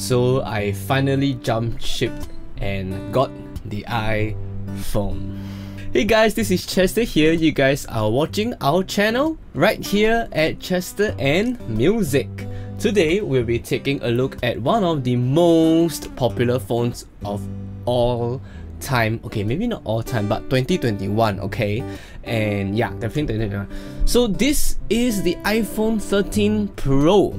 So I finally jumped ship and got the iPhone. Hey guys, this is Chester here. You guys are watching our channel right here at Chester and Music. Today we'll be taking a look at one of the most popular phones of all time. Okay, maybe not all time, but 2021, okay? And yeah, definitely 2021. So this is the iPhone 13 Pro.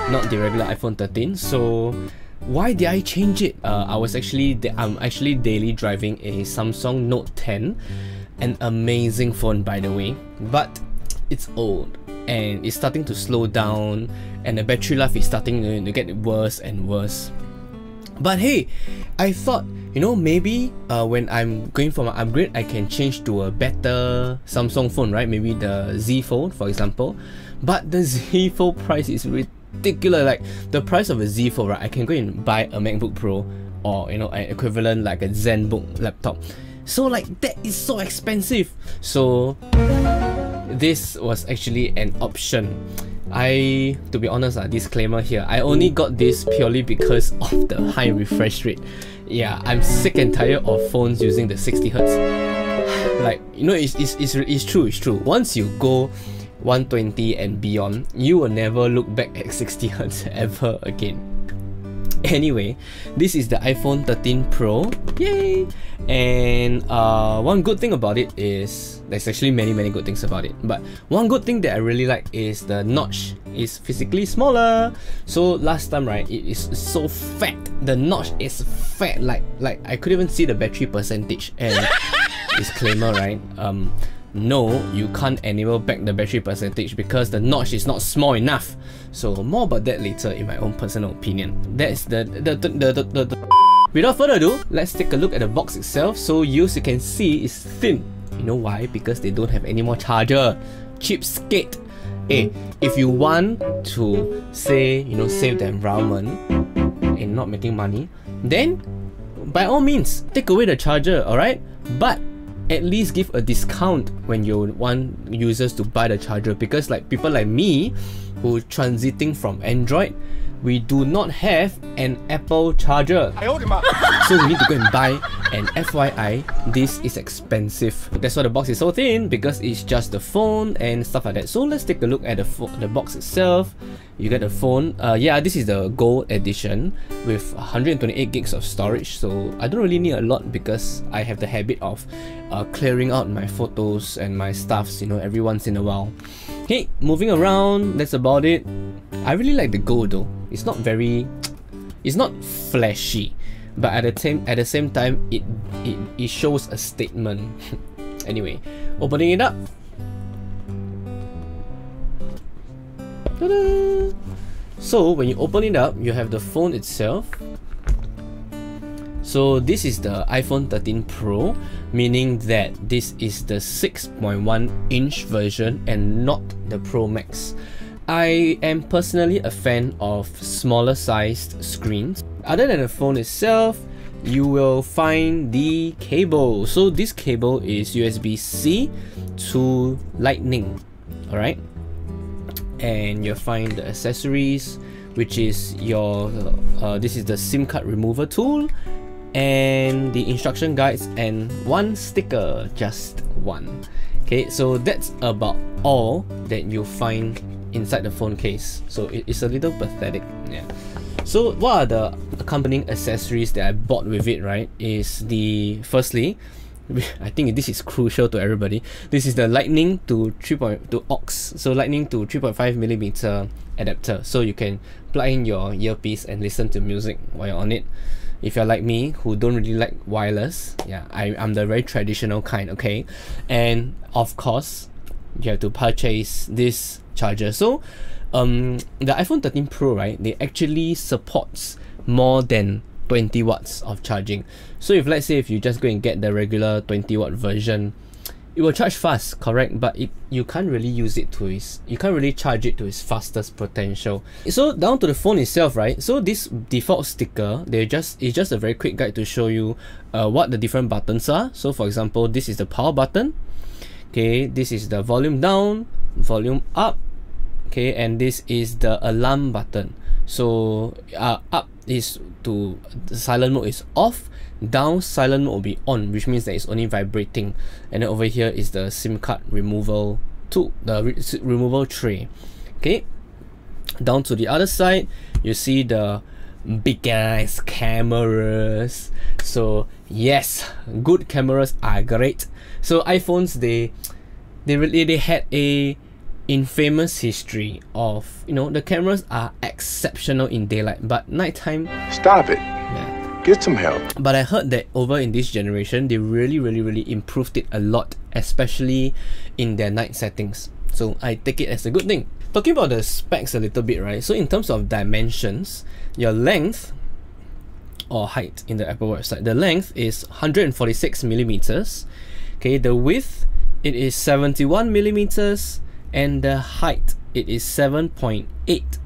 Not the regular iPhone 13. So why did I change it? I'm actually daily driving a Samsung Note 10, an amazing phone by the way, but it's old and it's starting to slow down, and the battery life is starting to get worse and worse. But hey, I thought, you know, maybe when I'm going for my upgrade, I can change to a better Samsung phone, right? Maybe the Z Fold, for example. But the Z Fold price is ridiculous. Like the price of a Z Fold, right? I can go and buy a MacBook Pro, or you know, an equivalent like a ZenBook laptop. So like that is so expensive. So this was actually an option. To be honest, disclaimer here, I only got this purely because of the high refresh rate. Yeah, I'm sick and tired of phones using the 60Hz. Like, you know, it's true. Once you go 120 and beyond, you will never look back at 60Hz ever again. Anyway, this is the iPhone 13 Pro. Yay! And one good thing about it is, there's actually many good things about it, but one good thing that I really like is the notch is physically smaller. So last time, right, it is so fat. The notch is fat, like I could even see the battery percentage. And disclaimer, right, no, you can't enable back the battery percentage because the notch is not small enough. So more about that later in my own personal opinion. That's the Without further ado, let's take a look at the box itself. So you can see it's thin. You know why? Because they don't have any more charger. Cheapskate. Hey, if you want to say, you know, save the environment and not making money, then by all means take away the charger, alright? But at least give a discount when you want users to buy the charger, because like people like me who transiting from Android, we do not have an Apple charger. So we need to go and buy, and FYI, this is expensive. That's why the box is so thin, because it's just the phone and stuff like that. So let's take a look at the box itself. You get the phone. Yeah, this is the gold edition with 128 gigs of storage. So I don't really need a lot because I have the habit of clearing out my photos and my stuffs, you know, every once in a while. Okay, moving around, that's about it. I really like the gold though. It's not flashy, but at the same time, it shows a statement. Anyway, opening it up. Ta-da! So when you open it up, you have the phone itself. So this is the iPhone 13 Pro, meaning that this is the 6.1-inch version and not the Pro Max. I am personally a fan of smaller sized screens. Other than the phone itself, you will find the cable. So this cable is USB-C to Lightning, alright? And you'll find the accessories, which is your this is the SIM card remover tool, and the instruction guides, and one sticker, just one. Okay, so that's about all that you'll find inside the phone case. So it's a little pathetic. Yeah. So what are the accompanying accessories that I bought with it, right? Is firstly, I think this is crucial to everybody. This is the Lightning to aux. So Lightning to 3.5mm adapter. So you can plug in your earpiece and listen to music while you're on it. If you're like me, who don't really like wireless, yeah, I'm the very traditional kind, okay? And of course, you have to purchase this charger. So the iPhone 13 Pro, right, they actually supports more than 20 watts of charging. So if let's say if you just go and get the regular 20 watt version, it will charge fast, correct? But you can't really use it to you can't really charge it to its fastest potential. So down to the phone itself, right? So this default sticker, it's just a very quick guide to show you what the different buttons are. So for example, this is the power button. Okay, this is the volume down, volume up. Okay, and this is the alarm button. So up is to the silent mode is off, down silent mode will be on, which means that it's only vibrating. And then over here is the SIM card removal tool, the removal tray. Okay, down to the other side, you see the big ass cameras. So yes, good cameras are great. So iPhones, they had a infamous history of, you know, the cameras are exceptional in daylight, but nighttime, stop it. Yeah. Get some help. But I heard that over in this generation, they really improved it a lot, especially in their night settings. So I take it as a good thing. Talking about the specs a little bit, right? So in terms of dimensions, your length or height in the Apple website, the length is 146 millimeters. Okay, the width, it is 71 millimeters, and the height, it is 7.8,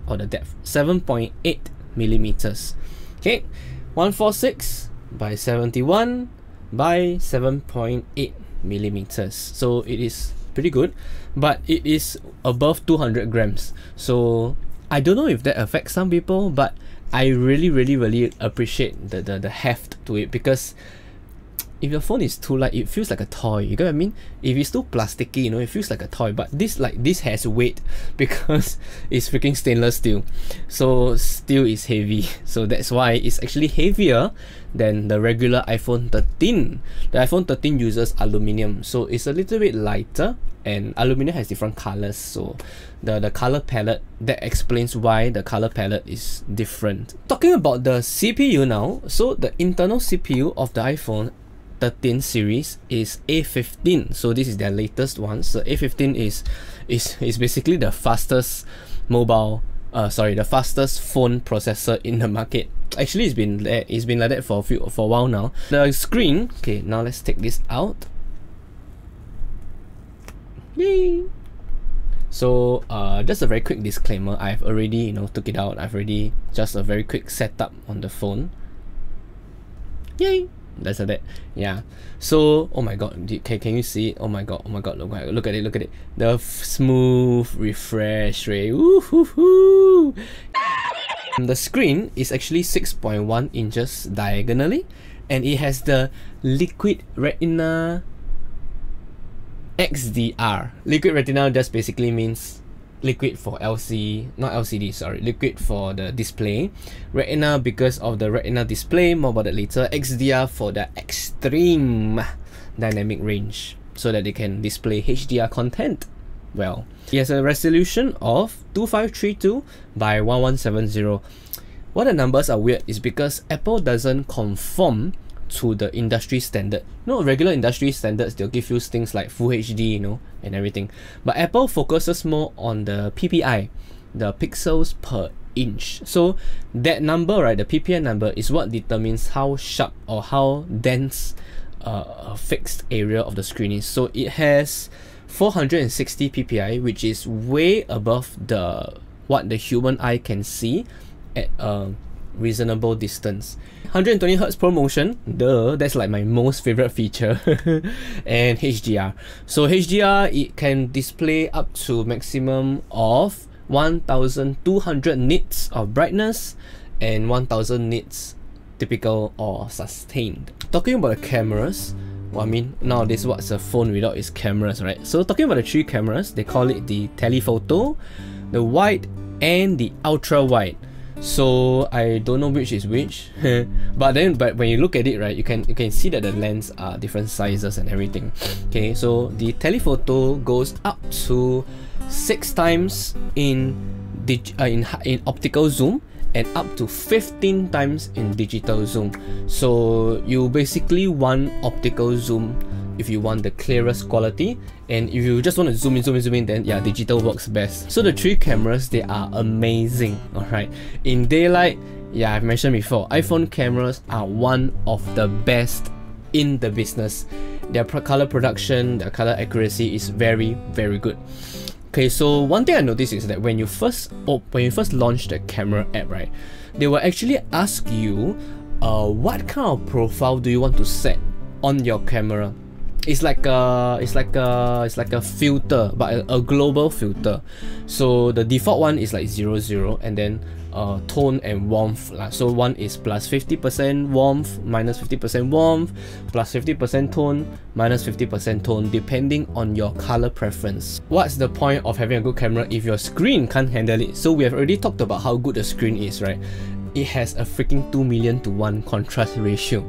or the depth, 7.8 millimeters. Okay, 146 by 71 by 7.8 millimeters. So it is pretty good, but it is above 200 grams. So I don't know if that affects some people, but I really appreciate the heft to it, because if your phone is too light, it feels like a toy. You get what I mean? If it's too plasticky, you know, it feels like a toy. But this has weight because it's freaking stainless steel. So steel is heavy. So that's why it's actually heavier than the regular iPhone 13. The iPhone 13 uses aluminium, so it's a little bit lighter, and aluminium has different colors. So the color palette, that explains why the color palette is different. Talking about the CPU now, so the internal CPU of the iPhone 13 series is A15. So this is their latest one. So A15 is basically the fastest the fastest phone processor in the market. Actually, it's been like that for a while now. The screen, okay, now let's take this out. Yay! So just a very quick disclaimer, I've already, you know, took it out. I've already just a very quick setup on the phone. Yay! That's that. Yeah. So oh my god, can you see it? Oh my god, look at it. The smooth refresh rate. Woo-hoo-hoo. The screen is actually 6.1 inches diagonally, and it has the liquid retina XDR. Liquid retina just basically means liquid for liquid for the display. Retina because of the retina display, more about that later. XDR for the extreme dynamic range, so that they can display HDR content well. It has a resolution of 2532 by 1170. Why the numbers are weird is because Apple doesn't conform to the industry standard. You know, regular industry standards, they'll give you things like Full HD, you know, and everything. But Apple focuses more on the PPI, the pixels per inch. So that number, right, the PPI number is what determines how sharp or how dense a fixed area of the screen is. So it has 460 PPI, which is way above what the human eye can see at a reasonable distance. 120 Hz ProMotion, that's like my most favorite feature. And HDR. So HDR, it can display up to maximum of 1200 nits of brightness and 1000 nits typical or sustained. Talking about the cameras, well, I mean, nowadays what's a phone without its cameras, right? So talking about the three cameras, they call it the telephoto, the wide, and the ultra wide. So I don't know which is which, but when you look at it, right, you can see that the lens are different sizes and everything. Okay, so the telephoto goes up to 6 times in optical zoom, and up to 15 times in digital zoom. So you basically want optical zoom if you want the clearest quality, and if you just want to zoom in, then yeah, digital works best. So the three cameras, they are amazing. Alright, in daylight, yeah, I've mentioned before, iPhone cameras are one of the best in the business. Their color production, their color accuracy is very good. Okay, so one thing I noticed is that when you first launch the camera app, right, they will actually ask you what kind of profile do you want to set on your camera. It's like a filter, but a global filter. So the default one is like 00, and then tone and warmth lah. So one is plus 50% warmth, minus 50% warmth, plus 50% tone, minus 50% tone, depending on your color preference. What's the point of having a good camera if your screen can't handle it? So we have already talked about how good the screen is, right? It has a freaking 2,000,000 to 1 contrast ratio.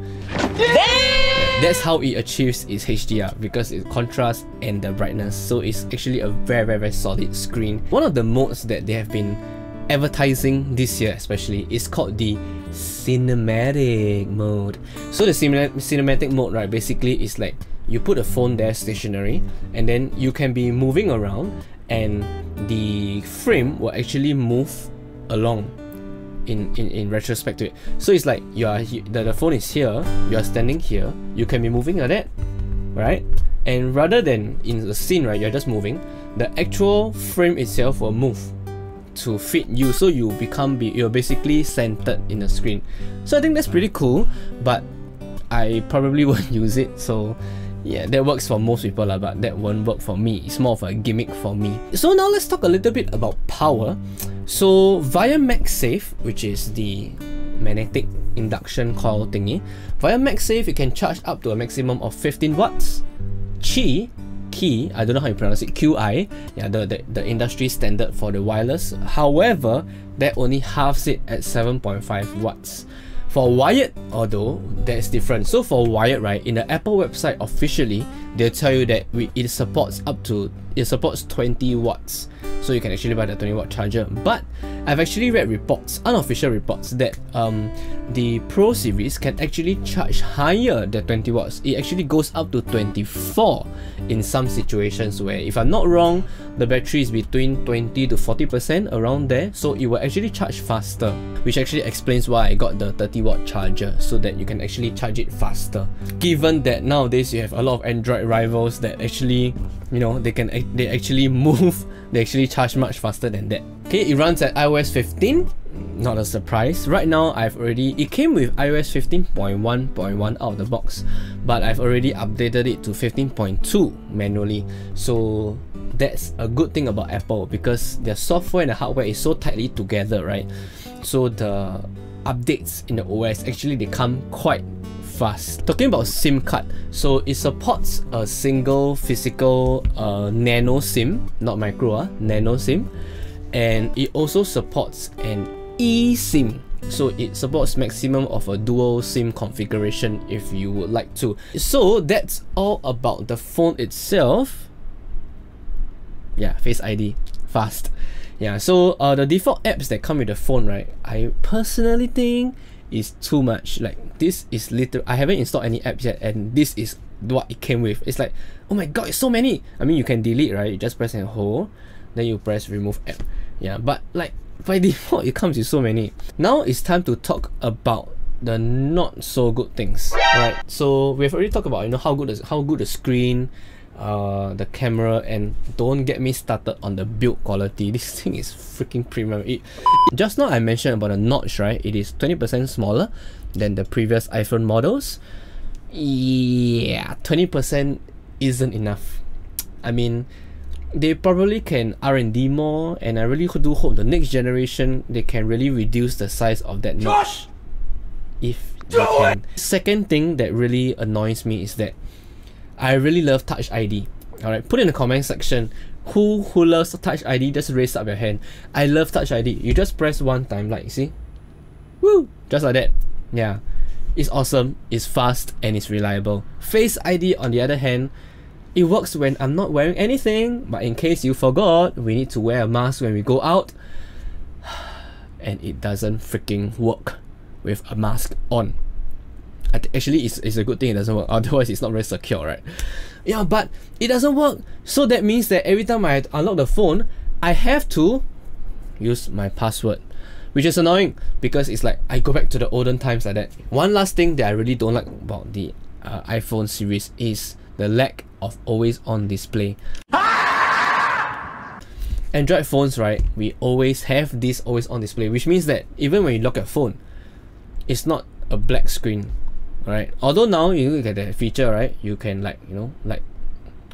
That's how it achieves its HDR, because it contrast and the brightness. So it's actually a very solid screen. One of the modes that they have been advertising this year especially is called the cinematic mode. So the cinematic mode, right, basically is like you put a phone there stationary and then you can be moving around and the frame will actually move along in retrospect to it. So it's like the phone is here, you are standing here, you can be moving like that, right? And rather than in the scene, right, you're just moving, the actual frame itself will move to fit you, so you're basically centered in the screen. So I think that's pretty cool, but I probably won't use it. So yeah, that works for most people lah, but that won't work for me. It's more of a gimmick for me. So now let's talk a little bit about power. So via MagSafe, which is the magnetic induction coil thingy, via MagSafe you can charge up to a maximum of 15 watts. Qi, I don't know how you pronounce it, QI, yeah, the industry standard for the wireless. However, that only halves it at 7.5 watts. For wired, although, that's different. So for wired, right, in the Apple website officially, they'll tell you that it supports 20 watts. So you can actually buy the 20-watt charger. But I've actually read reports, unofficial reports, that the Pro series can actually charge higher than 20 watts. It actually goes up to 24 in some situations where, if I'm not wrong, the battery is between 20 to 40% around there. So it will actually charge faster, which actually explains why I got the 30-watt charger, so that you can actually charge it faster. Given that nowadays you have a lot of Android rivals that actually, you know, they actually move, they actually charge much faster than that. Okay, it runs at iOS 15. Not a surprise. Right now, it came with iOS 15.1.1 out of the box, but I've already updated it to 15.2 manually. So that's a good thing about Apple, because their software and the hardware is so tightly together, right? So the updates in the OS, actually they come quite fast. Talking about SIM card, so it supports a single physical nano SIM, not micro, nano SIM, and it also supports an eSIM. So it supports maximum of a dual SIM configuration if you would like to. So that's all about the phone itself. Yeah, Face ID, fast. Yeah, so the default apps that come with the phone, right, I personally think is too much. Like, this is literally, I haven't installed any apps yet, and this is what it came with. It's like, oh my god, it's so many. I mean, you can delete, right? You just press and hold, then you press remove app. Yeah, but like by default it comes with so many. Now it's time to talk about the not so good things. Right, so we've already talked about, you know, how good the screen, the camera, and don't get me started on the build quality. This thing is freaking premium. Just now I mentioned about the notch, right? It is 20% smaller than the previous iPhone models. Yeah, 20% isn't enough. I mean, they probably can R&D more, and I really do hope the next generation they can really reduce the size of that notch, if they can. Second thing that really annoys me is that I really love Touch ID. Alright, put in the comment section who loves Touch ID. Just raise up your hand. I love Touch ID. You just press one time, like, see? Woo! Just like that. Yeah. It's awesome, it's fast, and it's reliable. Face ID, on the other hand, it works when I'm not wearing anything, but in case you forgot, we need to wear a mask when we go out, and it doesn't freaking work with a mask on. Actually, it's a good thing it doesn't work, otherwise it's not very secure, right? Yeah, but it doesn't work, so that means that every time I unlock the phone, I have to use my password, which is annoying, because it's like I go back to the olden times like that. One last thing that I really don't like about the iPhone series is the lack of always on display. Android phones, right, we always have this always on display, which means that even when you lock your phone, it's not a black screen, right? Although now you look at the feature, right, you can, like, you know, like,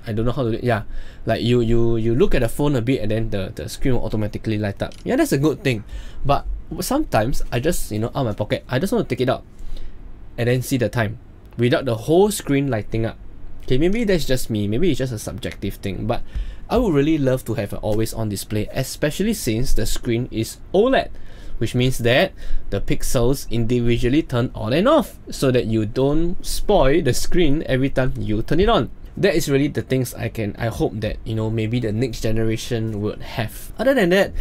I don't know how to do it. Yeah, like you look at the phone a bit and then the screen will automatically light up. Yeah, that's a good thing. But sometimes I just, out of my pocket, I just want to take it out and then see the time without the whole screen lighting up. Okay, maybe that's just me, maybe it's just a subjective thing, but I would really love to have an always on display, especially since the screen is OLED, which means that the pixels individually turn on and off so that you don't spoil the screen every time you turn it on. That is really the things I hope that, maybe the next generation would have. Other than that,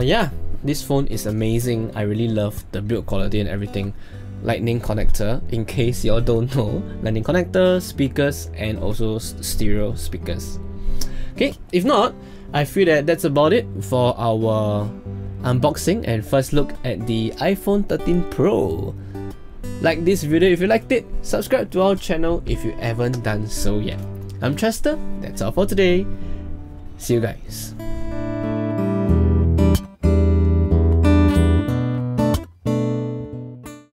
yeah, this phone is amazing. I really love the build quality and everything. Lightning connector, in case y'all don't know, lightning connector, speakers, and also stereo speakers. Okay, if not, I feel that that's about it for our unboxing and first look at the iPhone 13 Pro. Like this video if you liked it, subscribe to our channel if you haven't done so yet. I'm Chester, that's all for today. See you guys.